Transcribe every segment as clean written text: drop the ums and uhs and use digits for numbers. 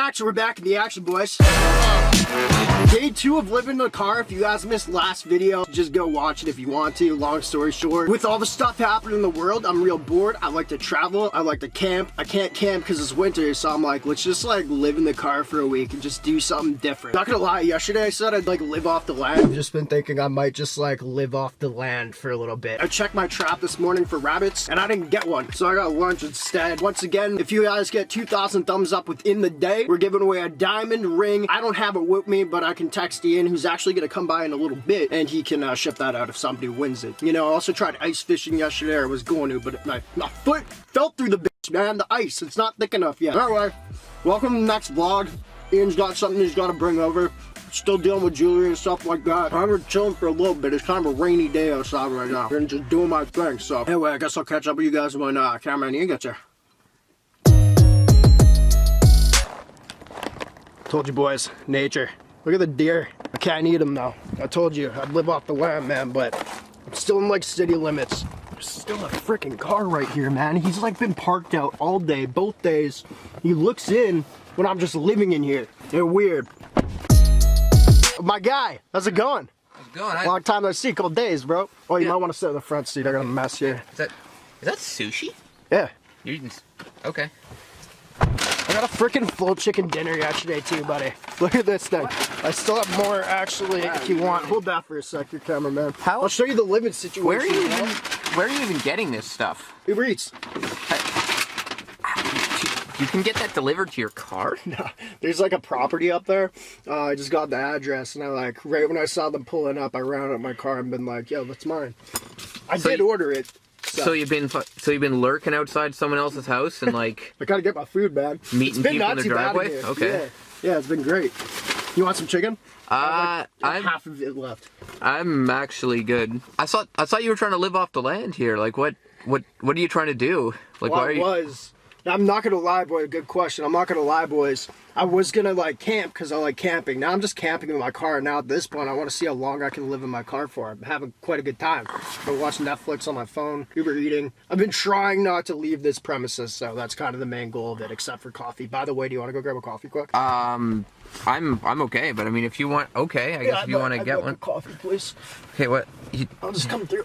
back, so we're back in the action, boys. Day 2 of living in the car. If you guys missed last video, just go watch it if you want to. Long story short, with all the stuff happening in the world, I'm real bored. I like to travel. I like to camp. I can't camp because it's winter, so I'm like, let's just like live in the car for a week and just do something different. Not gonna lie, yesterday I said I'd like live off the land. I've just been thinking I might just like live off the land for a little bit. I checked my trap this morning for rabbits and I didn't get one, so I got lunch instead. Once again, if you guys get 2,000 thumbs up within the day, we're giving away a diamond ring. I don't have it with me, but I can text Ian, who's actually gonna come by in a little bit, and he can ship that out if somebody wins it. You know, I also tried ice fishing yesterday. I was going to, but my foot fell through the bitch, man. The ice, it's not thick enough yet. Anyway, welcome to the next vlog. Ian's got something he's got to bring over. Still dealing with jewelry and stuff like that. I'm chilling for a little bit. It's kind of a rainy day outside right now. I'm just doing my thing. So anyway, I guess I'll catch up with you guys when cameraman Ian gets here. Told you boys, nature. Look at the deer. I can't eat them though. I told you I'd live off the land, man, but I'm still in like city limits. There's still a freaking car right here, man. He's like been parked out all day, both days. He looks in when I'm just living in here. They're weird. My guy, how's it going? How's it going? Long time no see, couple days, bro. Oh, you might want to sit in the front seat. I got a mess here. Is that sushi? Yeah. Okay. I got a freaking full chicken dinner yesterday too, buddy. Look at this thing. I still have more actually if you want. Hold that for a sec, your cameraman. I'll show you the living situation. Where are you even getting this stuff? Uber Eats. You can get that delivered to your car? No, there's like a property up there. I just got the address and I like, right when I saw them pulling up, I ran up my car and been like, yo, that's mine. I did order it. So you've been lurking outside someone else's house and like I gotta get my food, man. Meeting people in their driveway. Okay. Yeah, it's been great. You want some chicken? I have half of it left. I'm actually good. I thought you were trying to live off the land here. Like what are you trying to do? Like well, why are you? I'm not gonna lie, boy. Good question. I'm not gonna lie, boys. I was gonna like camp because I like camping. Now I'm just camping in my car. Now at this point, I want to see how long I can live in my car for. I'm having quite a good time. I've watching Netflix on my phone, Uber eating. I've been trying not to leave this premises, so that's kind of the main goal of it, except for coffee. By the way, do you want to go grab a coffee quick? I'm okay, but I mean, if you want, okay, I guess if you want to get one. Coffee, please. Okay, what? I'll just come through.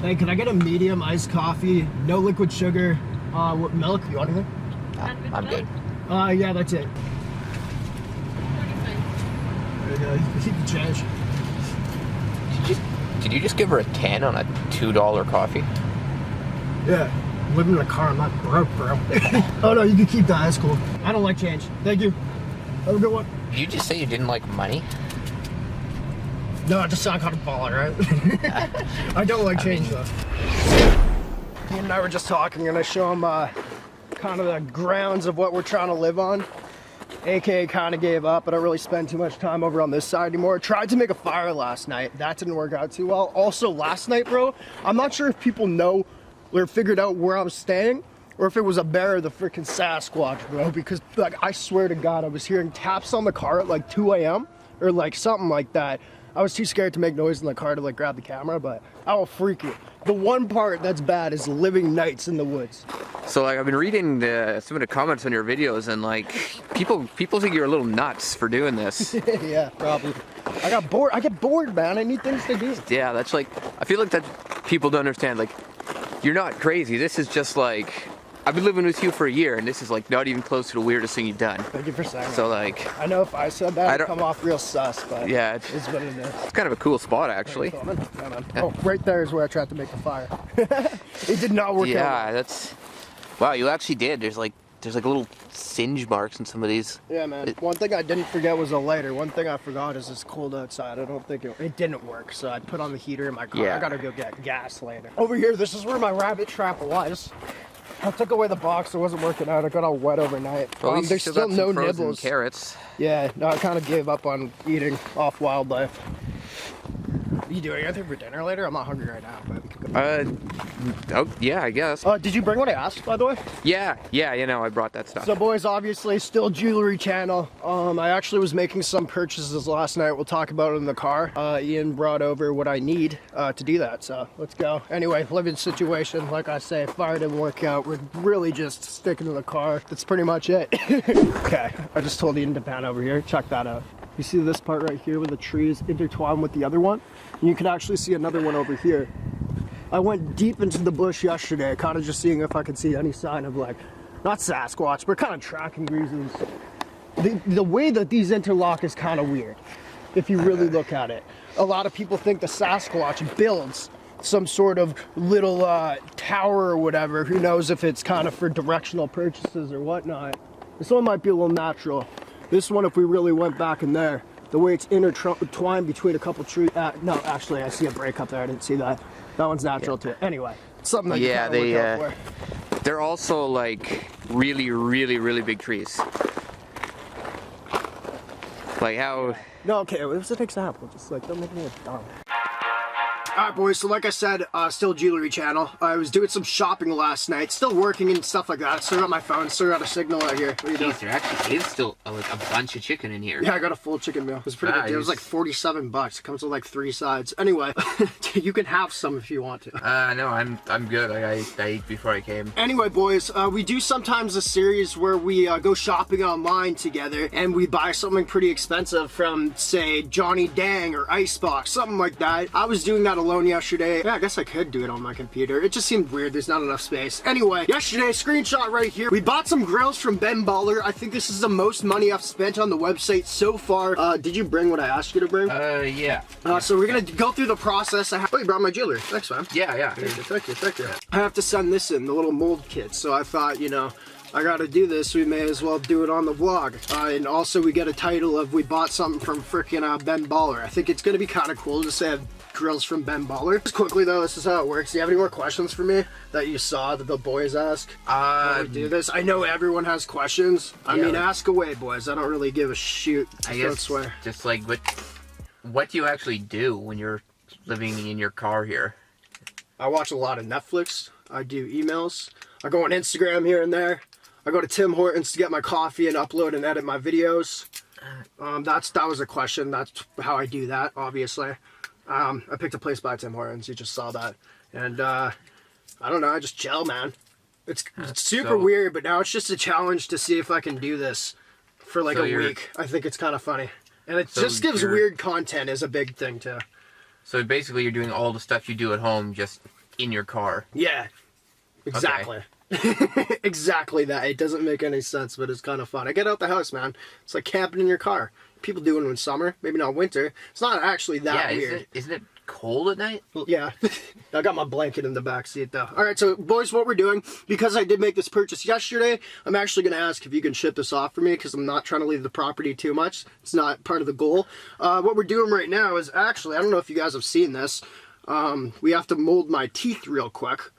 Hey, can I get a medium iced coffee? No liquid sugar. What milk? You want anything? I'm good. Yeah, that's it. There you go. You can keep the change. Did you just give her a 10 on a $2 coffee? Yeah. I'm living in a car. I'm not broke, bro. Oh no, you can keep that. That's cool. I don't like change. Thank you. Have a good one. Did you just say you didn't like money? No, I just sound kind of baller, right? I don't like change though. He and I were just talking and I show him kind of the grounds of what we're trying to live on. AKA kind of gave up. I don't really spend too much time over on this side anymore. I tried to make a fire last night. That didn't work out too well. Also last night, bro, I'm not sure if people know or figured out where I was staying or if it was a bear or the freaking Sasquatch, bro, because like I swear to God, I was hearing taps on the car at like 2 a.m. or like something like that. I was too scared to make noise in the car to like grab the camera, but I will freak you. The one part that's bad is living nights in the woods. So like I've been reading some of the comments on your videos and like people think you're a little nuts for doing this. Yeah, probably. I got bored. I get bored, man. I need things to do. Yeah, that's like, I feel like that people don't understand. Like, you're not crazy. This is just like, I've been living with you for a year, and this is like not even close to the weirdest thing you've done. Thank you for saying that. So like, I know if I said that, I'd come off real sus, but yeah, it's what it is. It's kind of a cool spot, actually. Yeah. Oh, right there is where I tried to make the fire. It did not work out. Yeah, that's, wow, you actually did. There's like little singe marks in some of these. Yeah, man. One thing I didn't forget was a lighter. One thing I forgot is it's cold outside. I don't think it didn't work, so I put on the heater in my car. Yeah. I gotta go get gas later. Over here, this is where my rabbit trap was. I took away the box, it wasn't working out. I got all wet overnight. Well, there's still no nibbles. Carrots. Yeah, no, I kind of gave up on eating off wildlife. Are you doing anything for dinner later? I'm not hungry right now, but we could Oh, yeah, I guess. Did you bring what I asked, by the way? Yeah, you know, I brought that stuff. So boys, obviously still jewelry channel. I actually was making some purchases last night. We'll talk about it in the car. Ian brought over what I need to do that, so let's go. Anyway, living situation, like I say, fire didn't work out. We're really just sticking to the car. That's pretty much it. Okay, I just told Ian to pan over here. Check that out. You see this part right here where the trees intertwine with the other one? And you can actually see another one over here. I went deep into the bush yesterday, kind of just seeing if I could see any sign of, like, not Sasquatch, but kind of tracking reasons. The way that these interlock is kind of weird, if you really look at it. A lot of people think the Sasquatch builds some sort of little tower or whatever. Who knows if it's kind of for directional purchases or whatnot. This one might be a little natural. This one, if we really went back in there, the way it's intertwined between a couple trees. No, actually, I see a break up there. I didn't see that. That one's natural too. Anyway, something that you look out for. They're also like really big trees. Like how? No, okay, it was an example. Just like, don't make me a dumb. Alright boys, so like I said, still jewelry channel. I was doing some shopping last night, still working and stuff like that. Still got my phone, still got a signal out here. What are you doing? There actually is still like a bunch of chicken in here. Yeah, I got a full chicken meal. It was pretty good. It was like 47 bucks. It comes with like 3 sides. Anyway, you can have some if you want to. No, I'm good. I ate before I came. Anyway boys, we do sometimes a series where we go shopping online together and we buy something pretty expensive from, say, Johnny Dang or Icebox, something like that. I was doing that alone yesterday. Yeah, I guess I could do it on my computer. It just seemed weird. There's not enough space. Anyway, yesterday, screenshot right here. We bought some grills from BALLER. I think this is the most money I've spent on the website so far. Did you bring what I asked you to bring? Yeah. So we're gonna go through the process. Oh, you brought my jewelry. Thanks, man. Yeah. Thank you. I have to send this in, the little mold kit. So I thought, you know, I gotta do this, we may as well do it on the vlog. And also we get a title of we bought something from frickin' BALLER. I think it's gonna be kind of cool to say grills from BALLER. Just quickly though, this is how it works. Do you have any more questions for me that you saw that the boys ask? When we do this? I know everyone has questions. I mean, ask away, boys. I don't really give a shoot. I guess swear. Just like what do you actually do when you're living in your car here? I watch a lot of Netflix. I do emails. I go on Instagram here and there. I go to Tim Hortons to get my coffee and upload and edit my videos. That was a question. That's how I do that, obviously. I picked a place by Tim Hortons. You just saw that. And I don't know. I just chill, man. It's super weird, but now it's just a challenge to see if I can do this for like a week. I think it's kind of funny. And it just gives weird content is a big thing too. So basically you're doing all the stuff you do at home just in your car. Yeah. Exactly. Okay. Exactly that. It doesn't make any sense, but it's kind of fun. I get out the house, man. It's like camping in your car. People do it in summer, maybe not winter. It's not actually that weird. Isn't it cold at night? Yeah. I got my blanket in the back seat though. Alright, so boys, what we're doing, because I did make this purchase yesterday, I'm actually going to ask if you can ship this off for me because I'm not trying to leave the property too much. It's not part of the goal. What we're doing right now is actually, I don't know if you guys have seen this, we have to mold my teeth real quick.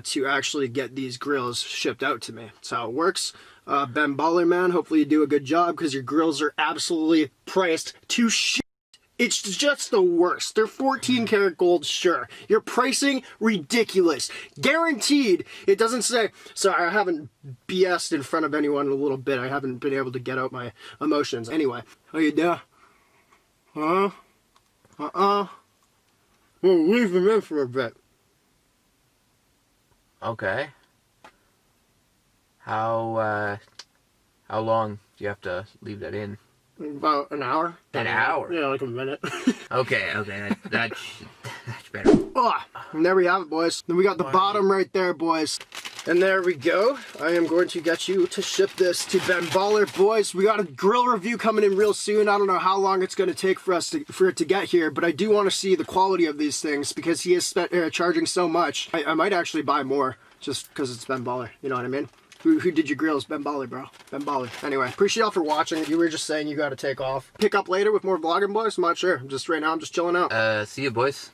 To actually get these grills shipped out to me. That's how it works. BALLER, man, hopefully you do a good job because your grills are absolutely priced to shit. It's just the worst. They're 14 karat gold, sure. Your pricing, ridiculous. Guaranteed. It doesn't say, sorry, I haven't BS'd in front of anyone in a little bit. I haven't been able to get out my emotions. Anyway, how you doing? We'll leave them in for a bit. Okay. How long do you have to leave that in? About an hour. An hour? Yeah, like a minute. Okay, that's better. Oh, and there we have it, boys. Then we got the bottom right there, boys. And there we go. I am going to get you to ship this to BALLER, boys. We got a grill review coming in real soon. I don't know how long it's going to take for it to get here, but I do want to see the quality of these things because he is charging so much. I might actually buy more just because it's BALLER. You know what I mean? Who did your grills? BALLER, bro. BALLER. Anyway, appreciate y'all for watching. You were just saying you got to take off. Pick up later with more vlogging, boys. I'm not sure. Just right now, I'm just chilling out. See you, boys.